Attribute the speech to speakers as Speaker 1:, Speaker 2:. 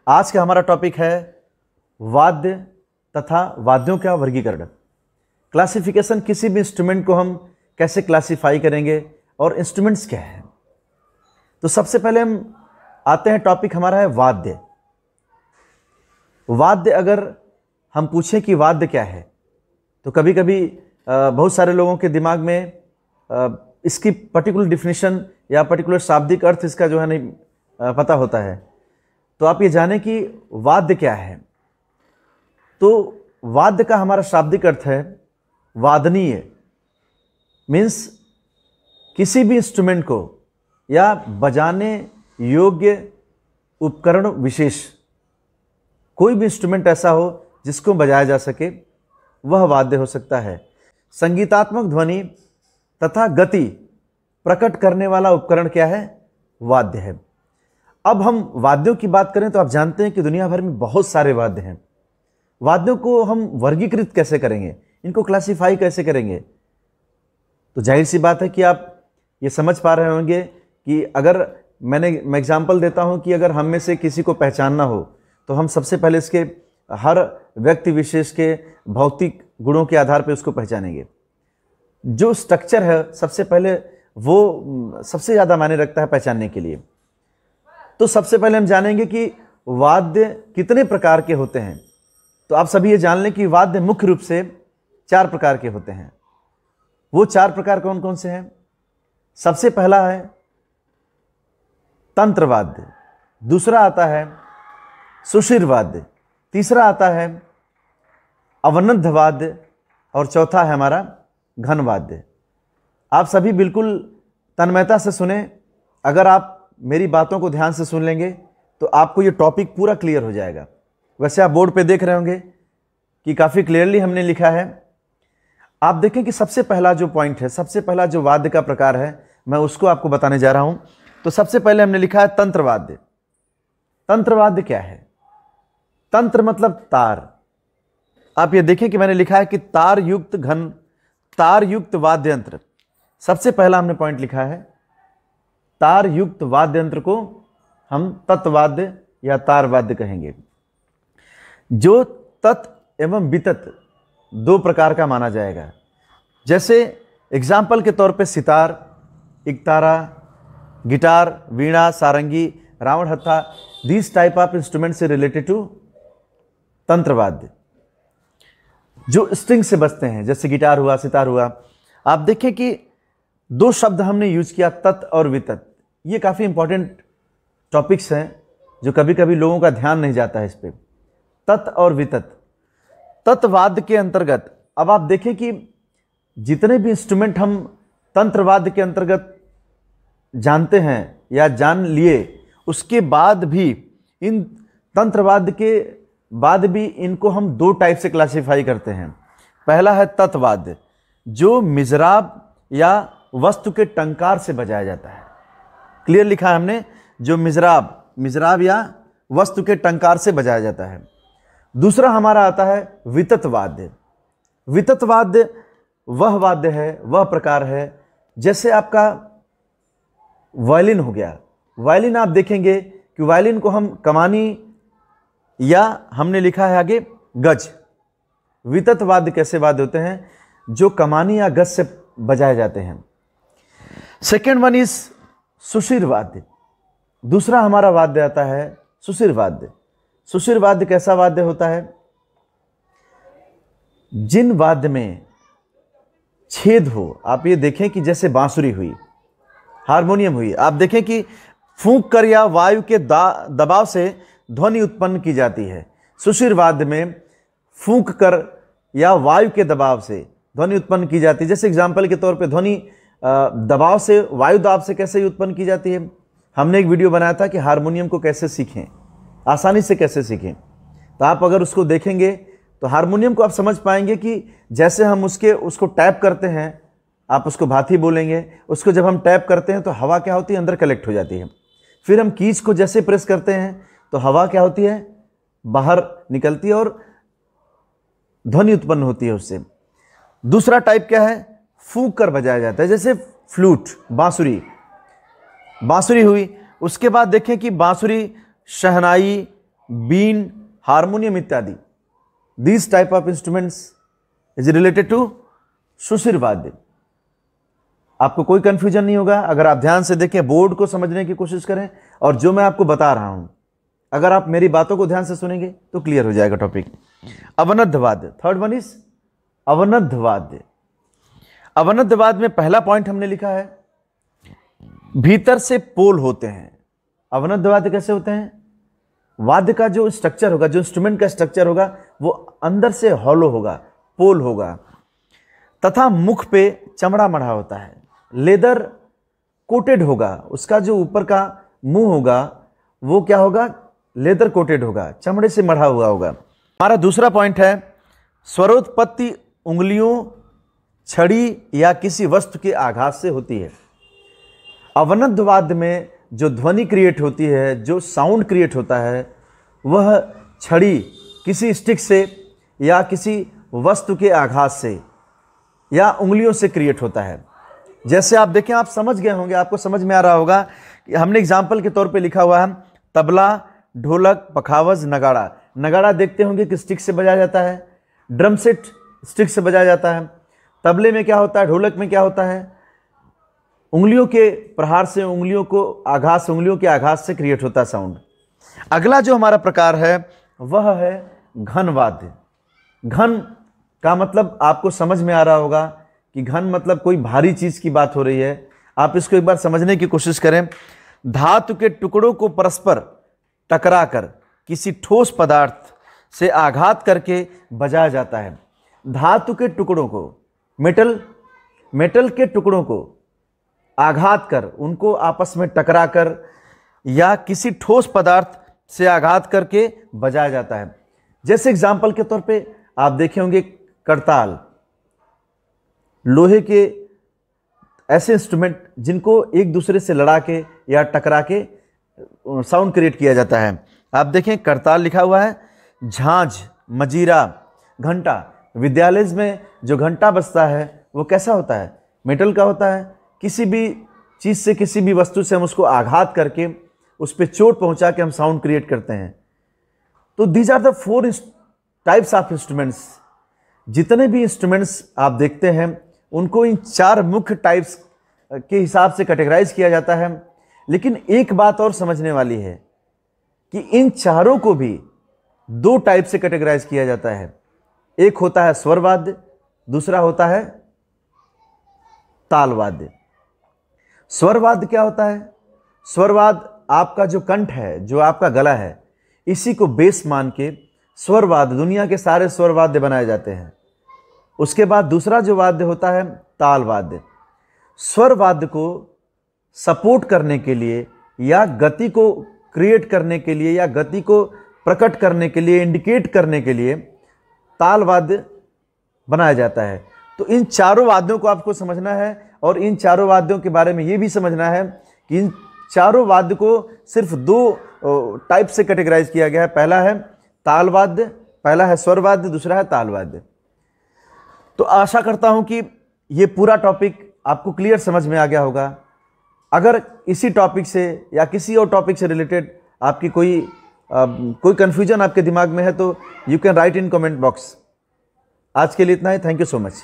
Speaker 1: आज का हमारा टॉपिक है वाद्य तथा वाद्यों का वर्गीकरण। क्लासिफिकेशन, किसी भी इंस्ट्रूमेंट को हम कैसे क्लासिफाई करेंगे और इंस्ट्रूमेंट्स क्या हैं। तो सबसे पहले हम आते हैं, टॉपिक हमारा है वाद्य। वाद्य, अगर हम पूछें कि वाद्य क्या है, तो कभी कभी बहुत सारे लोगों के दिमाग में इसकी पर्टिकुलर डिफिनीशन या पर्टिकुलर शाब्दिक अर्थ इसका जो है नहीं पता होता है। तो आप ये जानें कि वाद्य क्या है। तो वाद्य का हमारा शाब्दिक अर्थ है वादनीय, मीन्स किसी भी इंस्ट्रूमेंट को या बजाने योग्य उपकरण विशेष, कोई भी इंस्ट्रूमेंट ऐसा हो जिसको बजाया जा सके, वह वाद्य हो सकता है। संगीतात्मक ध्वनि तथा गति प्रकट करने वाला उपकरण क्या है? वाद्य है। अब हम वाद्यों की बात करें तो आप जानते हैं कि दुनिया भर में बहुत सारे वाद्य हैं। वाद्यों को हम वर्गीकृत कैसे करेंगे, इनको क्लासिफाई कैसे करेंगे? तो जाहिर सी बात है कि आप ये समझ पा रहे होंगे कि अगर मैं एग्जांपल देता हूं कि अगर हम में से किसी को पहचानना हो तो हम सबसे पहले इसके हर व्यक्ति विशेष के भौतिक गुणों के आधार पर उसको पहचानेंगे। जो स्ट्रक्चर है सबसे पहले वो सबसे ज़्यादा मायने रखता है पहचानने के लिए। तो सबसे पहले हम जानेंगे कि वाद्य कितने प्रकार के होते हैं। तो आप सभी ये जान लें कि वाद्य मुख्य रूप से 4 प्रकार के होते हैं। वो 4 प्रकार कौन कौन से हैं? सबसे पहला है तंत्र वाद्य, दूसरा आता है सुषिर वाद्य, तीसरा आता है अवनद्ध वाद्य और चौथा है हमारा घन वाद्य। आप सभी बिल्कुल तन्मयता से सुने। अगर आप मेरी बातों को ध्यान से सुन लेंगे तो आपको ये टॉपिक पूरा क्लियर हो जाएगा। वैसे आप बोर्ड पे देख रहे होंगे कि काफ़ी क्लियरली हमने लिखा है। आप देखें कि सबसे पहला जो पॉइंट है, सबसे पहला जो वाद्य का प्रकार है, मैं उसको आपको बताने जा रहा हूं। तो सबसे पहले हमने लिखा है तंत्र वाद्य। तंत्र वाद्य क्या है? तंत्र मतलब तार। आप ये देखें कि मैंने लिखा है कि तार युक्त वाद्य यंत्र। सबसे पहला हमने पॉइंट लिखा है तार युक्त वाद्य यंत्र को हम तत्वाद्य या तार वाद्य कहेंगे। जो तत् एवं वितत 2 प्रकार का माना जाएगा। जैसे एग्जाम्पल के तौर पे सितार, इकतारा, गिटार, वीणा, सारंगी, रावण हत्था, दिस टाइप ऑफ इंस्ट्रूमेंट से रिलेटेड टू तंत्र वाद्य, जो स्ट्रिंग से बजते हैं, जैसे गिटार हुआ, सितार हुआ। आप देखें कि 2 शब्द हमने यूज किया, तत् और वितत। ये काफ़ी इंपॉर्टेंट टॉपिक्स हैं जो कभी कभी लोगों का ध्यान नहीं जाता है इस पर। तत् और वितत, तत्वाद्य के अंतर्गत। अब आप देखें कि जितने भी इंस्ट्रूमेंट हम तंत्रवाद्य के अंतर्गत जानते हैं या जान लिए, उसके बाद भी इन तंत्रवाद्य के बाद भी इनको हम 2 टाइप से क्लासिफाई करते हैं। पहला है तत्वाद्य, जो मिजराब या वस्तु के टंकार से बजाया जाता है। क्लियर लिखा है हमने, जो मिजराब या वस्तु के टंकार से बजाया जाता है। दूसरा हमारा आता है वितत वाद्य। वितत वाद्य वह वाद्य है, वह प्रकार है, जैसे आपका वायलिन हो गया। वायलिन आप देखेंगे कि वायलिन को हम कमानी या हमने लिखा है आगे गज। वितत वाद्य कैसे वाद्य होते हैं? जो कमानी या गज से बजाए जाते हैं। सेकेंड वन इज सुषिर वाद्य। दूसरा हमारा वाद्य आता है सुषिर वाद्य। सुषिर वाद्य कैसा वाद्य होता है? जिन वाद्य में छेद हो। आप ये देखें कि जैसे बांसुरी हुई, हारमोनियम हुई, आप देखें कि फूंक कर या वायु के दबाव से ध्वनि उत्पन्न की जाती है। सुषिर वाद्य में फूंक कर या वायु के दबाव से ध्वनि उत्पन्न की जाती है। जैसे एग्जाम्पल के तौर पे ध्वनि दबाव से, वायु दाब से कैसे उत्पन्न की जाती है। हमने एक वीडियो बनाया था कि हारमोनियम को कैसे सीखें, आसानी से कैसे सीखें। तो आप अगर उसको देखेंगे तो हारमोनियम को आप समझ पाएंगे कि जैसे हम उसको टैप करते हैं, आप उसको भाथी बोलेंगे, उसको जब हम टैप करते हैं तो हवा क्या होती है? अंदर कलेक्ट हो जाती है। फिर हम कीज को जैसे प्रेस करते हैं तो हवा क्या होती है? बाहर निकलती है और ध्वनि उत्पन्न होती है उससे। दूसरा टाइप क्या है? फूंक कर बजाया जाता है, जैसे फ्लूट, बांसुरी हुई। उसके बाद देखें कि बांसुरी, शहनाई, बीन, हारमोनियम इत्यादि। These type of instruments is related to Sushir वाद्य। आपको कोई कंफ्यूजन नहीं होगा अगर आप ध्यान से देखें, बोर्ड को समझने की कोशिश करें और जो मैं आपको बता रहा हूं, अगर आप मेरी बातों को ध्यान से सुनेंगे तो क्लियर हो जाएगा टॉपिक। अवनद्ध वाद्य, थर्ड वन इज अवनद्ध वाद्य। अवनद्ध वाद्य में पहला पॉइंट हमने लिखा है, भीतर से पोल होते हैं। अवनद्ध वाद्य कैसे होते हैं? वाद्य का जो स्ट्रक्चर होगा, जो इंस्ट्रूमेंट का स्ट्रक्चर होगा, वो अंदर से हॉलो होगा, पोल होगा, तथा मुख पे चमड़ा मढ़ा होता है, लेदर कोटेड होगा। उसका जो ऊपर का मुंह होगा वो क्या होगा? लेदर कोटेड होगा, चमड़े से मढ़ा हुआ होगा। हमारा दूसरा पॉइंट है, स्वरोत्पत्ति उंगलियों, छड़ी या किसी वस्तु के आघात से होती है। अवनद्ध वाद्य में जो ध्वनि क्रिएट होती है, जो साउंड क्रिएट होता है, वह छड़ी, किसी स्टिक से या किसी वस्तु के आघात से या उंगलियों से क्रिएट होता है। जैसे आप देखें, आप समझ गए होंगे, आपको समझ में आ रहा होगा कि हमने एग्जाम्पल के तौर पे लिखा हुआ है तबला, ढोलक, पखावज, नगाड़ा। नगाड़ा देखते होंगे कि स्टिक से बजाया जाता है, ड्रम सेट स्टिक से बजाया जाता है। तबले में क्या होता है, ढोलक में क्या होता है? उंगलियों के प्रहार से, उंगलियों के आघात से क्रिएट होता है साउंड। अगला जो हमारा प्रकार है वह है घन वाद्य। घन का मतलब आपको समझ में आ रहा होगा कि घन मतलब कोई भारी चीज की बात हो रही है। आप इसको एक बार समझने की कोशिश करें। धातु के टुकड़ों को परस्पर टकराकर किसी ठोस पदार्थ से आघात करके बजाया जाता है। धातु के टुकड़ों को, मेटल के टुकड़ों को आघात कर, उनको आपस में टकरा कर या किसी ठोस पदार्थ से आघात करके बजाया जाता है। जैसे एग्जाम्पल के तौर पे आप देखे होंगे करताल, लोहे के ऐसे इंस्ट्रूमेंट जिनको एक दूसरे से लड़ा के या टकरा के साउंड क्रिएट किया जाता है। आप देखें करताल लिखा हुआ है, झांझ, मजीरा, घंटा। विद्यालय में जो घंटा बजता है वो कैसा होता है? मेटल का होता है। किसी भी चीज से, किसी भी वस्तु से हम उसको आघात करके उस पर चोट पहुंचा के हम साउंड क्रिएट करते हैं। तो these are the 4 types of instruments. जितने भी इंस्ट्रूमेंट्स आप देखते हैं उनको इन 4 मुख्य टाइप्स के हिसाब से कैटेगराइज किया जाता है। लेकिन एक बात और समझने वाली है कि इन चारों को भी 2 टाइप से कैटेगराइज किया जाता है। एक होता है स्वर वाद्य, दूसरा होता है ताल वाद्य। स्वर वाद्य क्या होता है? स्वर वाद्य आपका जो कंठ है, जो आपका गला है, इसी को बेस मान के स्वर वाद्य, दुनिया के सारे स्वर वाद्य बनाए जाते हैं। उसके बाद दूसरा जो वाद्य होता है ताल वाद्य। स्वर वाद्य को सपोर्ट करने के लिए या गति को क्रिएट करने के लिए या गति को प्रकट करने के लिए, इंडिकेट करने के लिए ताल वाद्य बनाया जाता है। तो इन चारों वाद्यों को आपको समझना है और इन चारों वाद्यों के बारे में ये भी समझना है कि इन चारों वाद्य को सिर्फ 2 टाइप से कैटेगराइज किया गया है। पहला है ताल वाद्य, पहला है स्वर वाद्य, दूसरा है ताल वाद्य। तो आशा करता हूं कि ये पूरा टॉपिक आपको क्लियर समझ में आ गया होगा। अगर इसी टॉपिक से या किसी और टॉपिक से रिलेटेड आपकी कोई कंफ्यूजन आपके दिमाग में है तो you can write in comment box. आज के लिए इतना ही। Thank you so much.